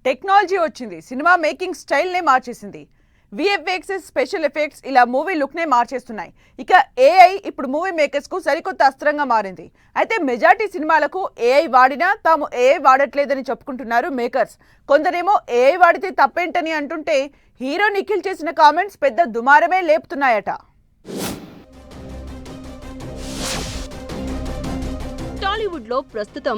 Technology వచ్చింది, cinema making స్టైల్నే మార్చేసింది. VFX, special effects ఇలా మూవీ లుక్నే మార్చేస్తున్నాయి. ఇక ఏఐ ఇప్పుడు మూవీ మేకర్స్కు సరికొత్త అస్త్రంగా మారింది. అయితే మెజారిటీ సినిమాలకు ఏఐ వాడినా తాము ఏఐ వాడట్లేదని చెప్పుకుంటున్నారు మేకర్స్. కొందరేమో ఏఐ వాడితే తప్పేంటని అంటుంటే హీరో నిఖిల్ చేసిన కామెంట్స్ పెద్ద దుమారమే లేపుతున్నాయట. టాలీవుడ్ లో ప్రస్తుతం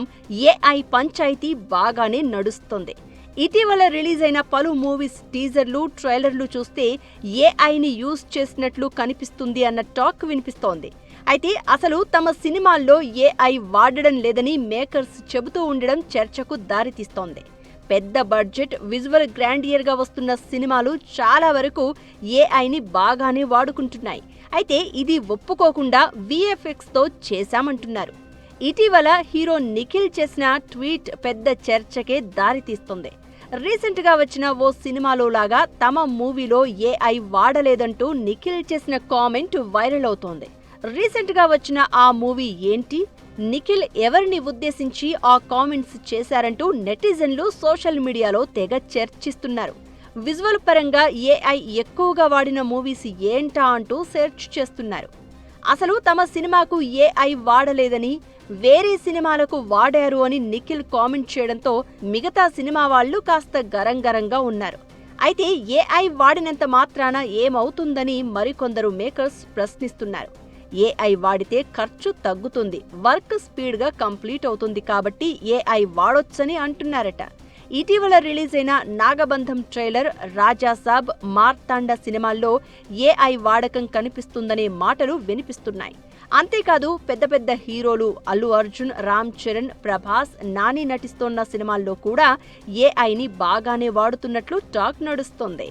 ఏఐ పంచాయతీ బాగానే నడుస్తుంది. ఇటీవల రిలీజ్ అయిన పలు మూవీస్ టీజర్లు, ట్రైలర్లు చూస్తే ఏఐని యూజ్ చేసినట్లు కనిపిస్తుంది అన్న టాక్ వినిపిస్తోంది. అయితే అసలు తమ సినిమాల్లో ఏఐ వాడడం లేదని మేకర్స్ చెబుతూ ఉండడం చర్చకు దారితీస్తోంది. పెద్ద బడ్జెట్, విజువల్ గ్రాండియర్ గా వస్తున్న సినిమాలు చాలా వరకు ఏఐని బాగానే వాడుకుంటున్నాయి. అయితే ఇది ఒప్పుకోకుండా విఎఫ్ఎక్స్ తో చేశామంటున్నారు. ఇటీవల హీరో నిఖిల్ చేసిన ట్వీట్ పెద్ద చర్చకే దారితీస్తుంది. రీసెంట్ గా వచ్చిన ఓ సినిమాలో లాగా తమ మూవీలో ఏఐ వాడలేదంటూ నిఖిల్ చేసిన కామెంట్ వైరల్ అవుతోంది. రీసెంట్ గా వచ్చిన ఆ మూవీ ఏంటి, నిఖిల్ ఎవరిని ఉద్దేశించి ఆ కామెంట్స్ చేశారంటూ నెటిజన్లు సోషల్ మీడియాలో తెగ చర్చిస్తున్నారు. విజువల్ పరంగా ఏఐ ఎక్కువగా వాడిన మూవీస్ ఏంటా అంటూ సెర్చ్ చేస్తున్నారు. అసలు తమ సినిమాకు ఏఐ వాడలేదని, వేరే సినిమాలకు వాడారు అని నిఖిల్ కామెంట్ చేయడంతో మిగతా సినిమా వాళ్ళు కాస్త గరంగరంగా ఉన్నారు. అయితే ఏఐ వాడినంత మాత్రాన ఏమవుతుందని మరికొందరు మేకర్స్ ప్రశ్నిస్తున్నారు. ఏఐ వాడితే ఖర్చు తగ్గుతుంది, వర్క్ స్పీడ్గా కంప్లీట్ అవుతుంది కాబట్టి ఏఐ వాడొచ్చని అంటున్నారట. ఇటీవల రిలీజ్ అయిన నాగబంధం ట్రైలర్, రాజాసాబ్, మార్తాండ సినిమాల్లో ఏఐ వాడకం కనిపిస్తుందనే మాటలు వినిపిస్తున్నాయి. అంతేకాదు పెద్ద పెద్ద హీరోలు అల్లు అర్జున్, రామ్ చరణ్, ప్రభాస్, నాని నటిస్తోన్న సినిమాల్లో కూడా ఏఐని బాగానే వాడుతున్నట్లు టాక్ నడుస్తోంది.